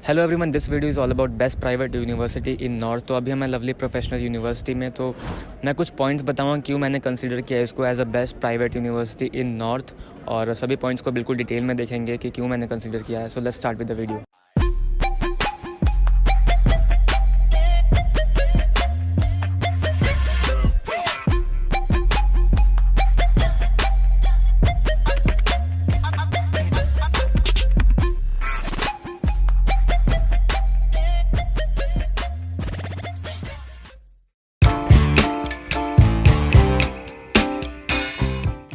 Hello everyone, this video is all about best private university in north. तो अभी हमें lovely professional university में, तो मैं कुछ पॉइंट्स बताऊंगा क्यों मैंने कंसीडर किया इसको as a best private university in north, और सभी पॉइंट्स को बिल्कुल डिटेल में देखेंगे कि क्यों मैंने कंसीडर किया है। So let's start with the video.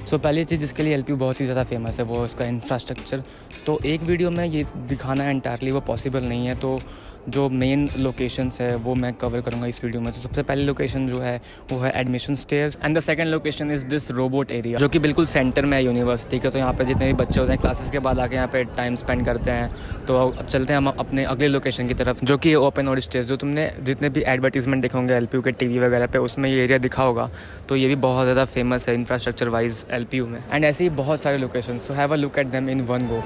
So पहली चीज़ जिसके लिए एलपीयू बहुत ही ज़्यादा फेमस है वो उसका इंफ्रास्ट्रक्चर। तो एक वीडियो में ये दिखाना एंटायरली वो पॉसिबल नहीं है, तो जो मेन लोकेशंस है वो मैं कवर करूँगा इस वीडियो में। तो सबसे पहली लोकेशन जो है वो है admission stairs, and the second location is this robot area जो कि बिल्कुल सेंटर में है यूनिवर्सिटी के। तो यहाँ पे जितने भी बच्चे होते हैं क्लासेस के बाद आके यहाँ पे टाइम स्पेंड करते हैं। तो अब चलते हैं हम अपने अगले लोकेशन की तरफ, जो कि ओपन और स्टेज। जो तुमने जितने भी एडवर्टीजमेंट देखे होंगे एलपीयू के टीवी वगैरह पे, उसमें ये एरिया दिखा होगा। तो ये भी बहुत ज़्यादा फेमस है इंफ्रास्ट्रक्चर वाइज एलपीयू में, एंड ऐसे ही बहुत सारे location. So have a look at them in one go.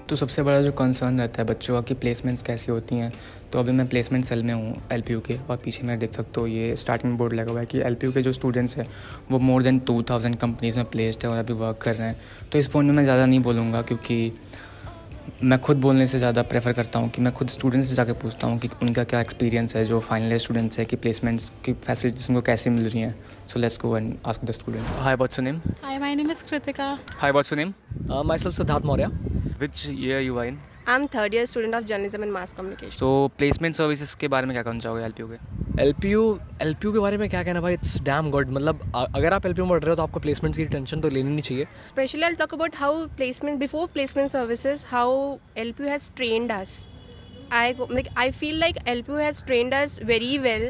तो सबसे बड़ा जो कंसर्न रहता है बच्चों का कि प्लेसमेंट्स कैसी होती हैं। तो अभी मैं प्लेसमेंट सेल में हूँ एलपीयू के, और पीछे मैं देख सकते हो ये स्टार्टिंग बोर्ड लगा हुआ है कि एलपीयू के जो स्टूडेंट्स हैं वो मोर देन 2000 कंपनीज़ में प्लेस्ड है और अभी वर्क कर रहे हैं। तो इस पॉइंट में मैं ज़्यादा नहीं बोलूँगा, क्योंकि मैं खुद बोलने से ज़्यादा प्रेफर करता हूँ कि मैं खुद स्टूडेंट्स से जाके पूछता हूँ कि उनका क्या एक्सपीरियंस है, जो फाइनल स्टूडेंट्स है, कि प्लेसमेंट्स की फैसिलिटीज़ उनको कैसी मिल रही हैं। So let's go and ask the student. Hi, what's your name? Hi, my name is Kritika. Hi, what's your name? Myself Siddharth Maurya. Which year you are in? I'm third year student of journalism and mass communication. So placement services के बारे में क्या कहना चाहोगे LPU के? LPU के बारे में क्या कहना भाई, इट्स डैम गुड। मतलब अगर आप LPU में पढ़ रहे हो तो आपको प्लेसमेंट्स की टेंशन तो लेनी नहीं चाहिए। Especially I'll talk about how before placement services, how LPU has trained us. I feel like LPU has trained us very well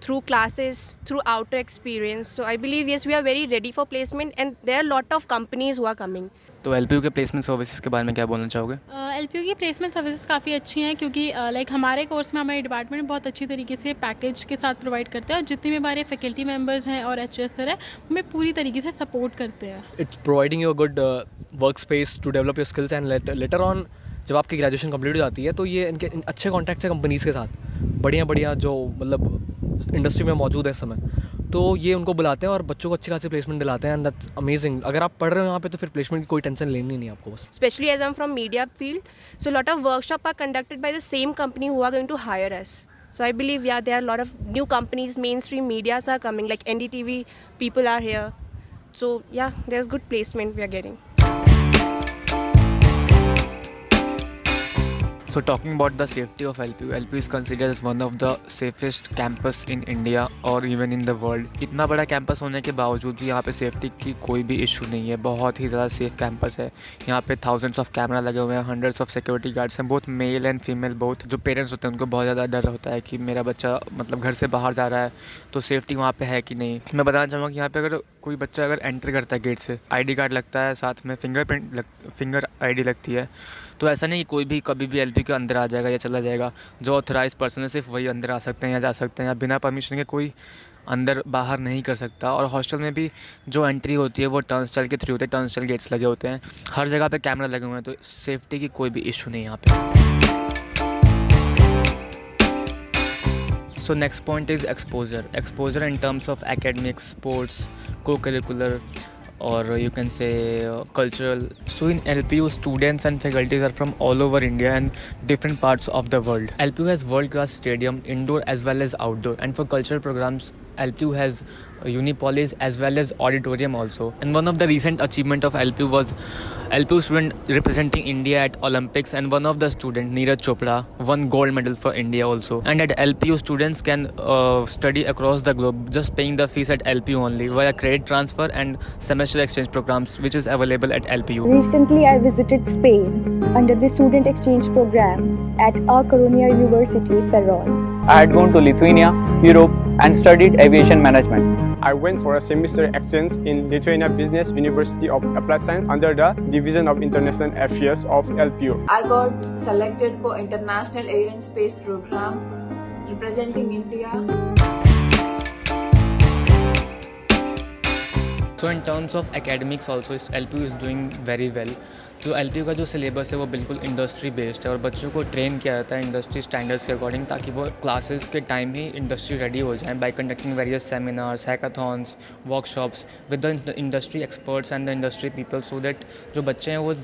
through classes, through outer experience. So I believe yes, we are very ready for placement, and there are a lot of companies who are coming. तो LPU के placement services के बारे में क्या बोलना चाहोगे? LPU की placement services काफ़ी अच्छी हैं, क्योंकि लाइक हमारे कोर्स में हमारे डिपार्टमेंट बहुत अच्छी तरीके से पैकेज के साथ प्रोवाइड करते हैं, और जितने भी हमारे फैकल्टी मेंबर्स हैं और HOS सर है हमें पूरी तरीके से सपोर्ट करते हैं। It's providing you a good work space to develop your skills, and later on जब आपकी ग्रेजुएशन कंप्लीट हो जाती है तो ये इनके अच्छे कॉन्टैक्ट्स है कंपनीज़ के साथ, बढ़िया जो मतलब इंडस्ट्री में मौजूद है इस समय। तो ये उनको बुलाते हैं और बच्चों को अच्छी खासी प्लेसमेंट दिलाते हैं, एंड दैट्स अमेजिंग। अगर आप पढ़ रहे हो यहाँ पे तो फिर प्लेसमेंट की कोई टेंशन लेनी नहीं आपको बस। Especially as I'm from media field, so a lot of workshops are conducted by the same company who are going to hire us. So I believe there are a lot of new companies, mainstream medias are coming, like NDTV people are here. So there's good placement we are getting. So talking about the safety of LPU is considered as one of the safest campus in India or even in the world. इतना बड़ा campus होने के बावजूद भी यहाँ पे safety की कोई भी इशू नहीं है। बहुत ही ज़्यादा सेफ कैंपस है। यहाँ पे thousands ऑफ कैमरा लगे हुए हैं, हंड्रेड्स ऑफ सिक्योरिटी गार्ड्स हैं, both male and female both. जो पेरेंट्स होते हैं उनको बहुत ज़्यादा डर होता है कि मेरा बच्चा मतलब घर से बाहर जा रहा है तो सेफ्टी वहाँ पे है कि नहीं। मैं बताना चाहूँगा कि यहाँ पे अगर कोई बच्चा अगर एंटर करता है गेट से, ID कार्ड लगता है, साथ में फिंगर ID लगती है। तो ऐसा नहीं कि कोई भी कभी भी एलपीयू के अंदर आ जाएगा या चला जाएगा। जो ऑथराइज पर्सन है सिर्फ वही अंदर आ सकते हैं या जा सकते हैं, या बिना परमिशन के कोई अंदर बाहर नहीं कर सकता। और हॉस्टल में भी जो एंट्री होती है वो टर्नस्टल के थ्रू होती है, टर्नस्टल गेट्स लगे होते हैं, हर जगह पे कैमरा लगे हुए हैं, तो सेफ्टी की कोई भी इशू नहीं है यहाँ पे। So next point is exposure in terms of academics, sports, को curricular, or you can say cultural. So in LPU, students and faculties are from all over India and different parts of the world. LPU has world class stadium, indoor as well as outdoor, and for cultural programs LPU has Unipolis as well as auditorium also. And one of the recent achievement of LPU was LPU student representing India at Olympics, and one of the student Neeraj Chopra won gold medal for India also. And at LPU students can study across the globe just paying the fees at LPU only via credit transfer and semester exchange programs which is available at LPU. Recently, I visited Spain under the student exchange program at A Coruña University, Ferrol. I had gone to Lithuania, Europe, and studied aviation management. I went for a semester exchange in Lithuania Business University of Applied Science under the Division of International Affairs of LPU. I got selected for International Air and Space Program representing India. So in terms of academics also LPU is doing very well. तो LPU का जो syllabus है वो बिल्कुल industry based है और बच्चों को ट्रेन किया जाता है इंडस्ट्री स्टैंडर्ड्स के अकॉर्डिंग ताकि वो क्लासेस के टाइम ही इंडस्ट्री रेडी हो जाए bye conducting various seminars, hackathons, workshops with the industry experts and the industry people so that जो बच्चे हैं वो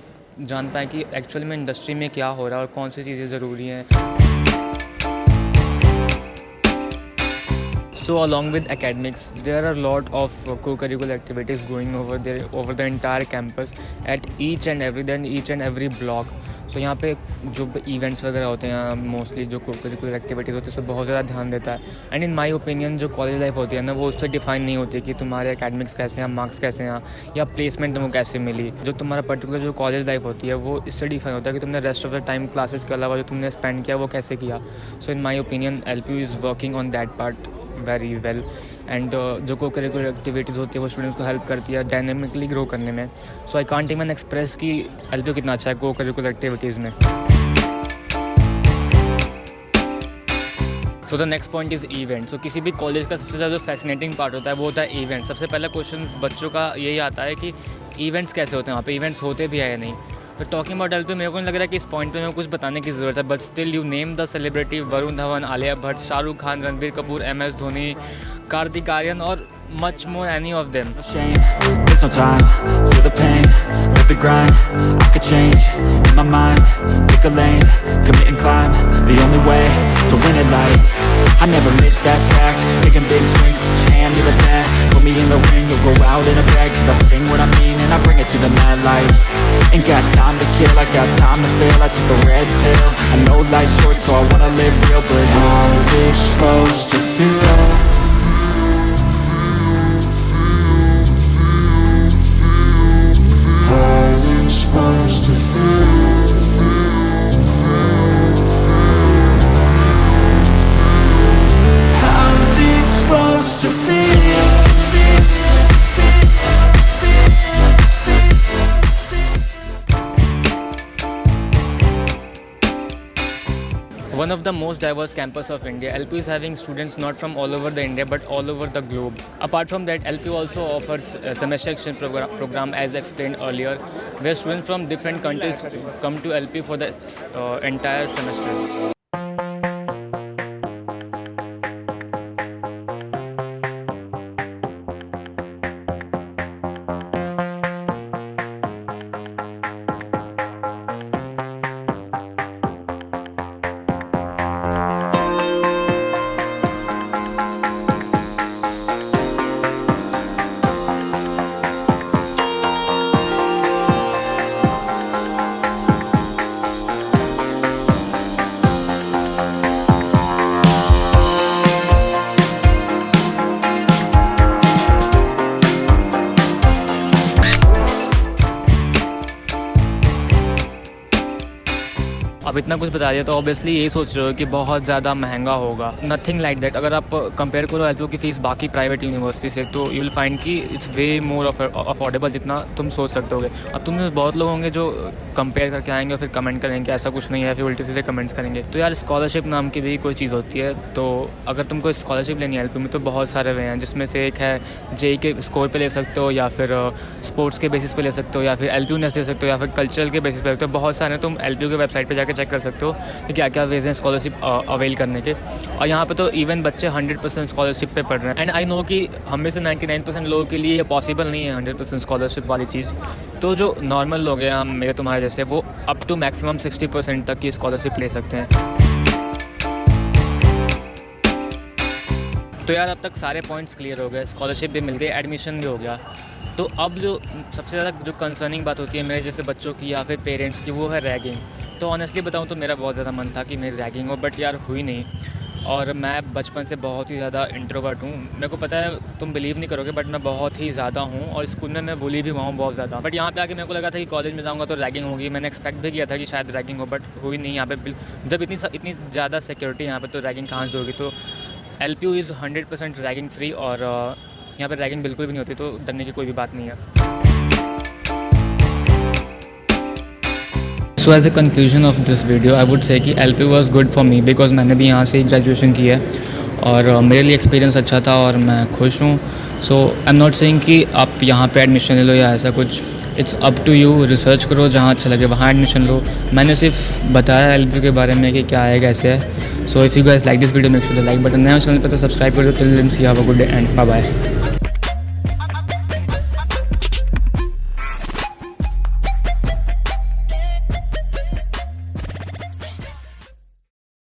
जान पाएँ कि एक्चुअल में इंडस्ट्री में क्या हो रहा है और कौन सी चीज़ें ज़रूरी हैं. So along with academics, there are a lot of co-curricular activities going over there over the entire campus at each and every block. So यहाँ पे जो इवेंट्स वगैरह होते हैं मोस्टली जो को-करिकुलर एक्टिविटीज़ होती है उस पर बहुत ज़्यादा ध्यान देता है. एंड इन माय ओपिनियन जो कॉलेज लाइफ होती है ना वो उससे डिफाइन नहीं होती कि तुम्हारे एकेडमिक्स कैसे हैं, मार्क्स कैसे हैं या प्लेसमेंट तुमको कैसे मिली. जो तुम्हारा पर्टिकुलर जो कॉलेज लाइफ होती है वो इससे डिफाइन होता है कि तुमने rest of the time classes के अलावा जो तुमने स्पेंड किया वो कैसे किया. So in my opinion LPU is working on that part very well. And जो को करिकुलर एक्टिविटीज़ होती है वो स्टूडेंट्स को हेल्प करती है डायनेमिकली ग्रो करने में. So I can't even express कि LPU कितना अच्छा है को करिकुलर एक्टिविटीज़ में. So the next point is event. So किसी भी कॉलेज का सबसे ज़्यादा फैसिनेटिंग पार्ट होता है वो होता है इवेंट. सबसे पहला क्वेश्चन बच्चों का यही आता है कि इवेंट्स कैसे होते हैं, वहाँ पे इवेंट्स होते भी है या नहीं. तो टॉकिंग अबाउट LPU मेरे को नहीं लग रहा है कि इस पॉइंट पे मेरे को कुछ बताने की ज़रूरत है. But still you name the celebrity Varun Dhawan, Alia Bhatt, Shahrukh Khan, Ranbir Kapoor, MS Dhoni, Kartik Aaryan और much more any of them. There's no time, feel the pain, live the grind, I could change, in my mind, pick a lane, commit and climb, the only way to win at life. I never miss, that's fact, taking big swings, put your hand to the bat, put me in the ring, you'll go out in a bag, cause I sing what I mean and I bring it to the mad light. Ain't got time to kill, I got time to feel, I took the red pill, I know life's short so I wanna live real, but how's it supposed to feel? Supposed to feel. How's it supposed to feel? One of the most diverse campus of India, LPU is having students not from all over the India but all over the globe. Apart from that, LPU also offers a semester exchange program as explained earlier, where students from different countries come to LPU for the entire semester. अब इतना कुछ बता दिया तो obviously यही सोच रहे हो कि बहुत ज़्यादा महंगा होगा. Nothing like that. अगर आप कंपेयर करो LPU की फ़ीस बाकी प्राइवेट यूनिवर्सिटी से तो यू विल फाइंड कि इट्स वे मोर अफोर्डेबल जितना तुम सोच सकते होगे. अब तुम में बहुत लोग होंगे जो कंपेयर करके आएंगे और फिर कमेंट करेंगे कि ऐसा कुछ नहीं है, फिर उल्टे सीधे कमेंट्स करेंगे. तो यार स्कॉलरशिप नाम की भी कोई चीज़ होती है. तो अगर तुमको स्कॉलरशिप लेनी है LPU में तो बहुत सारे वे हैं, जिसमें से एक है JEE के स्कोर पे ले सकते हो या फिर स्पोर्ट्स के बेसिस पे ले सकते हो या फिर LPU नेस्ट ले सकते हो या फिर कल्चरल के बेसिस पे ले सकते हो. बहुत सारे तुम LPU के वेबसाइट पे जाकर चेक कर सकते हो कि क्या क्या वेज हैं स्कॉलरशिप अवेल करने के. और यहाँ पे तो इवन बच्चे 100% स्कॉलरशिप पे पढ़ रहे हैं. एंड आई नो कि हम में से 99% लोगों के लिए ये पॉसिबल नहीं है 100% स्कॉलरशिप वाली चीज़. तो जो नॉर्मल लोग हैं मेरे तुम्हारे जैसे वो अप टू मैक्सिमम 60% तक की स्कॉलरशिप ले सकते हैं. तो यार अब तक सारे पॉइंट्स क्लियर हो गए, स्कॉलरशिप भी मिल गई, एडमिशन भी हो गया। तो अब जो सबसे ज़्यादा जो कंसर्निंग बात होती है मेरे जैसे बच्चों की या फिर पेरेंट्स की, वो है रैगिंग। तो ऑनेस्टली बताऊँ तो मेरा बहुत ज़्यादा मन था कि मेरी रैगिंग हो, बट यार हुई नहीं। और मैं बचपन से बहुत ही ज़्यादा इंट्रोवर्ट हूँ। मेरे को पता है, तुम बिलीव नहीं करोगे, बट मैं बहुत ही ज़्यादा हूँ और स्कूल में मैं बुली भी हुआ हूँ बहुत ज़्यादा। बट यहाँ पे आके मेरे को लगा था कि कॉलेज में जाऊँगा तो रैगिंग होगी। मैंने एक्सपेक्ट भी किया था कि शायद रैगिंग हो, बट हुई नहीं यहाँ पे। जब इतनी ज़्यादा सिक्योरिटी यहाँ पे, तो रैगिंग कहाँ से होगी। तो LPU इज़ 100% रैगिंग फ्री और यहाँ पे रैगिंग बिल्कुल भी नहीं होती, तो डरने की कोई भी बात नहीं है। So as a conclusion of this video I would say कि LPU was good for me because मैंने भी यहाँ से ही ग्रेजुएशन की है और मेरे लिए एक्सपीरियंस अच्छा था और मैं खुश हूँ। सो आई एम नॉट सेइंग कि आप यहाँ पे एडमिशन ले लो या ऐसा कुछ, it's up to you. Research करो, जहाँ अच्छा लगे वहाँ एडमिशन लो। मैंने सिर्फ बताया LPU के बारे में कि क्या है कैसे है। So if you guys like this video make sure the like button, नया चैनल पर तो सब्सक्राइब कर दो। Till then see have a good day and bye bye.